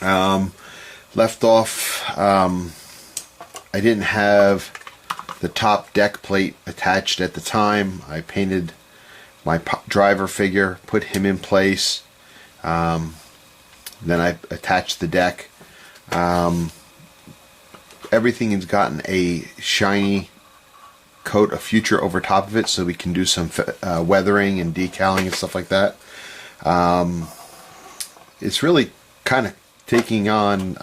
Left off, I didn't have the top deck plate attached at the time. I painted my driver figure, put him in place, then I attached the deck. Everything has gotten a shiny coat of Future over top of it, so we can do some weathering and decaling and stuff like that. It's really kind of taking on,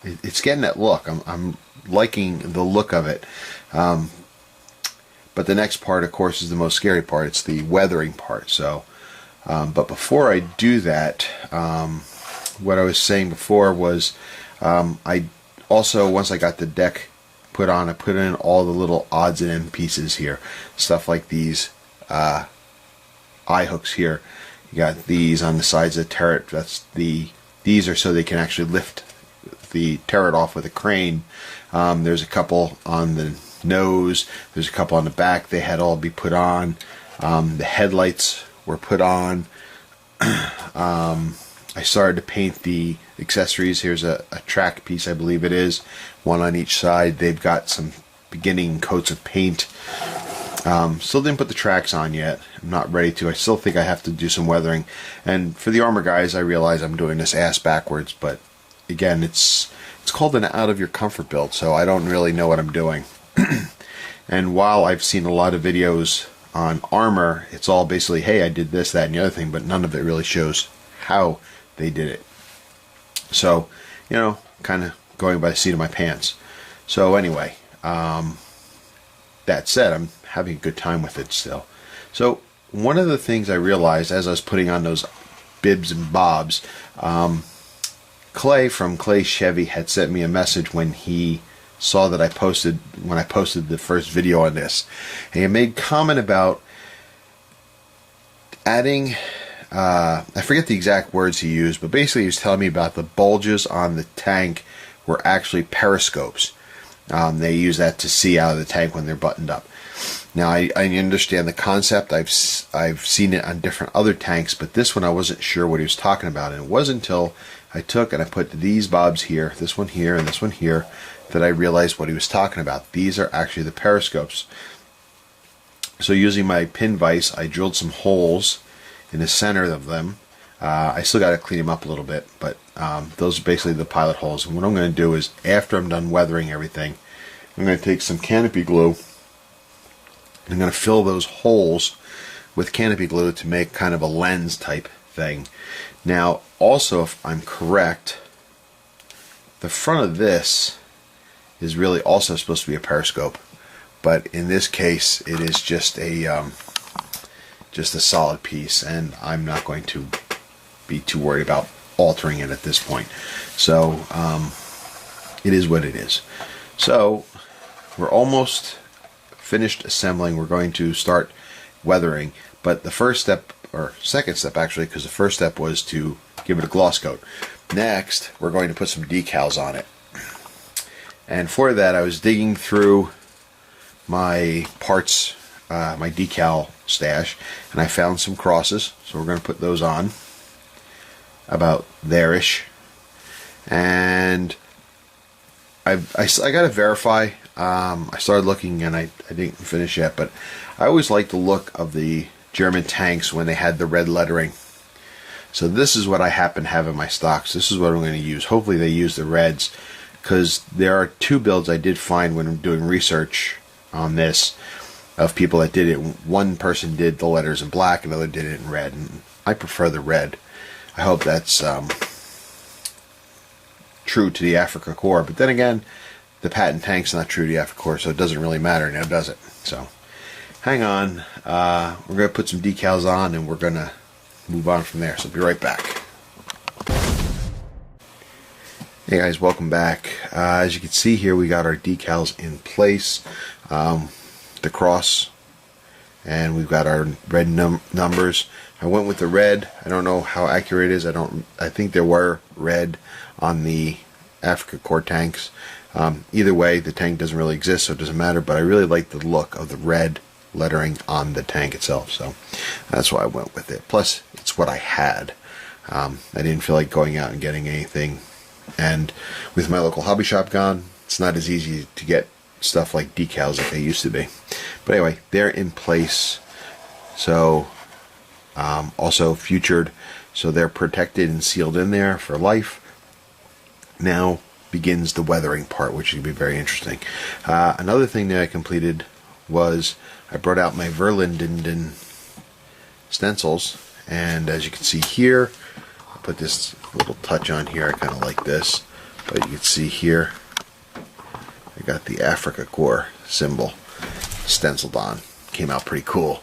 it's getting that look. I'm liking the look of it. But the next part, of course, is the most scary part. It's the weathering part. So, but before I do that, what I was saying before was, I also, once I got the deck put on, I put in all the little odds and end pieces here. Stuff like these eye hooks here. You got these on the sides of the turret. These are so they can actually lift the turret off with a crane. There's a couple on the nose. There's a couple on the back. They had all be put on. The headlights were put on. I started to paint the accessories. Here's a track piece, I believe it is. One on each side. They've got some beginning coats of paint. Still didn't put the tracks on yet. I'm not ready to. I still think I have to do some weathering. And for the armor guys, I realize I'm doing this ass backwards, but again, it's called an out of your comfort build, so I don't really know what I'm doing. And while I've seen a lot of videos on armor, it's all basically, hey, I did this, that, and the other thing, but none of it really shows how they did it. So, you know, kind of going by the seat of my pants. So anyway, that said, I'm having a good time with it still. So one of the things I realized as I was putting on those bibs and bobs, Clay from Clay Chevy had sent me a message when he saw that I posted the first video on this, and he made comment about adding, I forget the exact words he used, but basically he was telling me about the bulges on the tank were actually periscopes. They use that to see out of the tank when they're buttoned up. Now I understand the concept. I've seen it on different other tanks, but this one I wasn't sure what he was talking about, and it wasn't until I took and I put these bobs here, this one here, and this one here, that I realized what he was talking about. These are actually the periscopes. So using my pin vise, I drilled some holes in the center of them. I still got to clean them up a little bit, but those are basically the pilot holes. And what I'm going to do is, after I'm done weathering everything, I'm going to take some Canopy Glue. I'm going to fill those holes with Canopy Glue to make kind of a lens type thing. Now, also, if I'm correct, the front of this is really also supposed to be a periscope, but in this case, it is just a solid piece, and I'm not going to be too worried about altering it at this point. So it is what it is. So we're almost finished assembling. We're going to start weathering, but the first step, or second step actually, because the first step was to give it a gloss coat. Next, we're going to put some decals on it. And for that, I was digging through my parts, my decal stash, and I found some crosses. So we're going to put those on about there-ish. And I got to verify. I started looking, and I didn't finish yet, but I always like the look of the German tanks when they had the red lettering. So this is what I happen to have in my stocks. This is what I'm going to use. Hopefully they use the reds, because there are two builds I did find when doing research on this of people that did it. One person did the letters in black, another did it in red, and I prefer the red. I hope that's true to the Africa Corps, but then again, the Patton tank's not true to the Africa Corps, so it doesn't really matter now, does it? So hang on, we're going to put some decals on, and we're going to move on from there, so I'll be right back. Hey guys, welcome back. As you can see here, we got our decals in place, the cross, and we've got our red numbers. I went with the red. I don't know how accurate it is. I think there were red on the Africa Corps tanks. Either way, the tank doesn't really exist, so it doesn't matter, but I really like the look of the red lettering on the tank itself, so that's why I went with it. Plus, it's what I had. I didn't feel like going out and getting anything And with my local hobby shop gone, it's not as easy to get stuff like decals like they used to be. But anyway, they're in place. So also futured, so they're protected and sealed in there for life. Now begins the weathering part, which should be very interesting. Another thing that I completed was I brought out my Verlinden stencils, and as you can see here, I put this little touch on here. I kind of like this, but you can see here I got the Africa Corps symbol stenciled on. Came out pretty cool.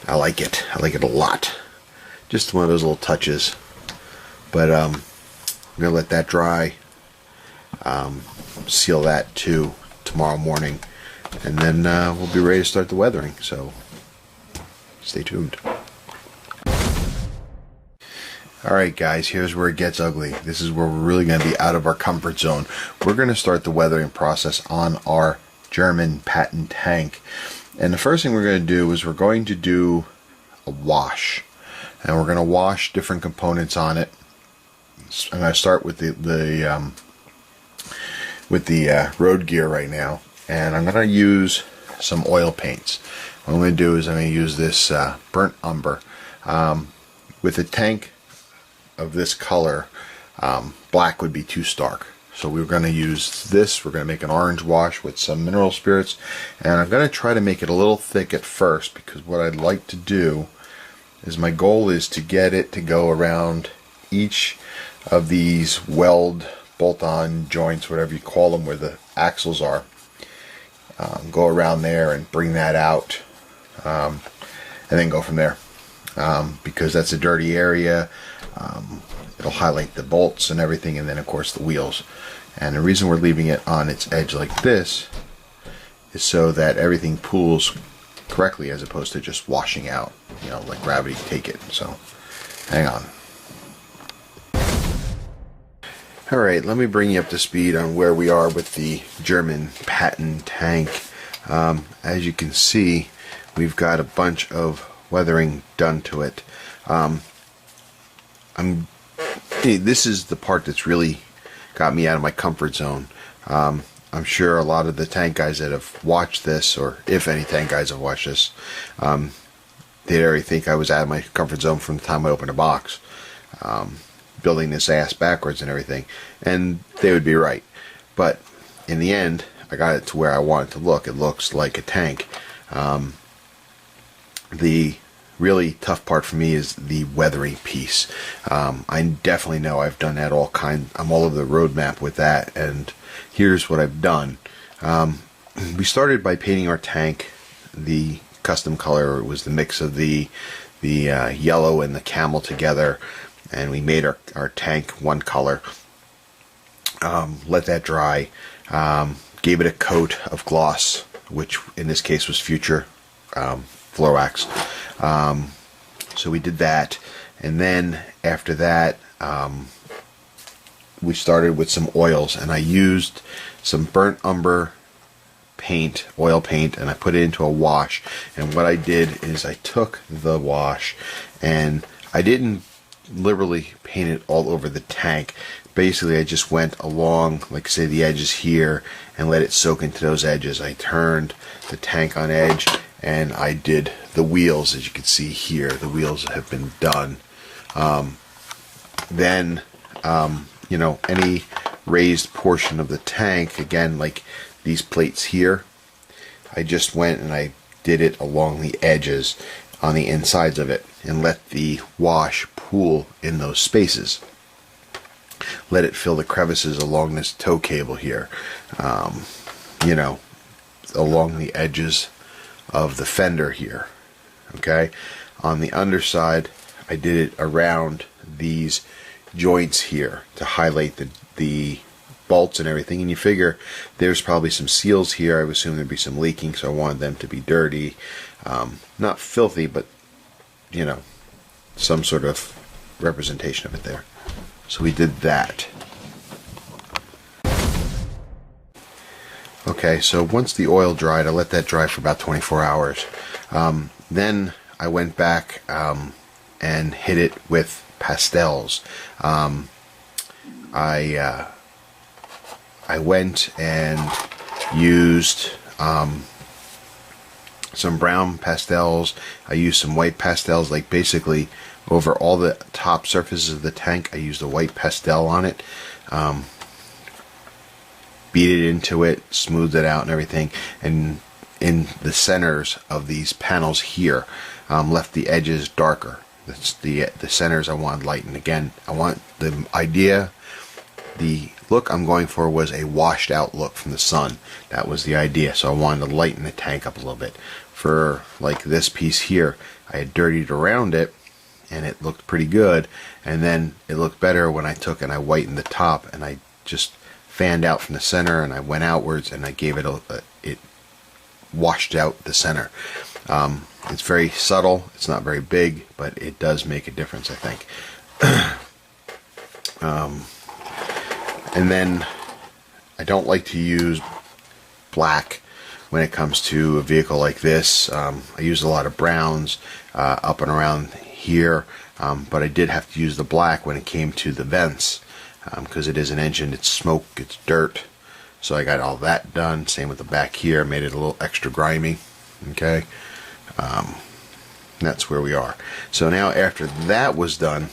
I like it. I like it a lot. Just one of those little touches. But I'm gonna let that dry. Seal that too tomorrow morning, and then we'll be ready to start the weathering. So stay tuned. Alright guys, here's where it gets ugly. This is where we're really going to be out of our comfort zone. We're going to start the weathering process on our German Patton tank. And the first thing we're going to do is we're going to do a wash. And we're going to wash different components on it. I'm going to start with the road gear right now. And I'm going to use some oil paints. What I'm going to do is I'm going to use this burnt umber. With a tank of this color, black would be too stark. So we're going to use this. We're going to make an orange wash with some mineral spirits. And I'm going to try to make it a little thick at first, because what I'd like to do is my goal is to get it to go around each of these weld, bolt-on joints, whatever you call them, where the axles are. Go around there and bring that out, and then go from there. Because that's a dirty area. It'll highlight the bolts and everything, and then of course the wheels. And the reason we're leaving it on its edge like this is so that everything pools correctly, as opposed to just washing out, you know, like gravity take it. So hang on. Alright, let me bring you up to speed on where we are with the German Patton tank. As you can see, we've got a bunch of weathering done to it. This is the part that's really got me out of my comfort zone. I'm sure a lot of the tank guys that have watched this, or if any tank guys have watched this, they'd already think I was out of my comfort zone from the time I opened a box, building this ass backwards and everything, and they would be right. But in the end, I got it to where I want it to look. It looks like a tank. The really tough part for me is the weathering piece. I definitely know I've done that I'm all over the roadmap with that, and here's what I've done. We started by painting our tank the custom color. It was the mix of the yellow and the camel together, and we made our tank one color. Let that dry. Gave it a coat of gloss, which in this case was Future Floor Wax. So we did that, and then after that we started with some oils, and I used some burnt umber paint, oil paint, and I put it into a wash. And what I did is I took the wash, and I didn't literally paint it all over the tank. Basically, I just went along, like say the edges here, and let it soak into those edges. I turned the tank on edge, and I did the wheels, as you can see here. The wheels have been done. Then, you know, any raised portion of the tank, again, like these plates here, I just went and I did it along the edges on the insides of it, and let the wash pool in those spaces. Let it fill the crevices along this tow cable here, you know, along the edges of the fender here. Okay, on the underside I did it around these joints here to highlight the bolts and everything. And you figure there's probably some seals here. I would assume there'd be some leaking, so I wanted them to be dirty, not filthy, but you know, some sort of representation of it there. So we did that. Okay, so once the oil dried, I let that dry for about 24 hours. Then I went back and hit it with pastels. I went and used some brown pastels. I used some white pastels, like basically over all the top surfaces of the tank. I used a white pastel on it, beat it into it, smoothed it out and everything, and in the centers of these panels here, left the edges darker. That's the centers I wanted lightened. Again, I want the idea, the look I'm going for was a washed out look from the sun. That was the idea, so I wanted to lighten the tank up a little bit. For like this piece here, I had dirtied around it and it looked pretty good, and then it looked better when I took and I whitened the top and I just fanned out from the center and I went outwards and I gave it it washed out the center. It's very subtle, it's not very big, but it does make a difference, I think. And then I don't like to use black when it comes to a vehicle like this. I use a lot of browns up and around here, but I did have to use the black when it came to the vents, because it is an engine, it's smoke, it's dirt. So I got all that done. Same with the back here, made it a little extra grimy. Okay, that's where we are. So now after that was done,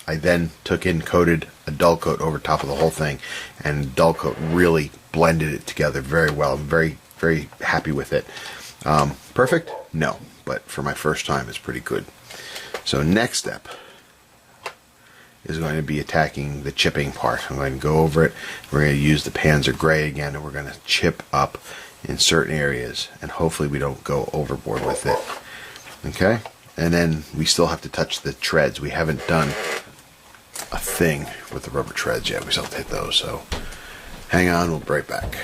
I then took in coated a dull coat over top of the whole thing, and dull coat really blended it together very well. I'm very, very happy with it. Perfect? No, but for my first time, it's pretty good. So next step is going to be attacking the chipping part. I'm going to go over it. We're going to use the Panzer Gray again, and we're going to chip up in certain areas, and hopefully we don't go overboard with it. Okay? And then we still have to touch the treads. We haven't done a thing with the rubber treads yet. We still have to hit those, so hang on, we'll be right back.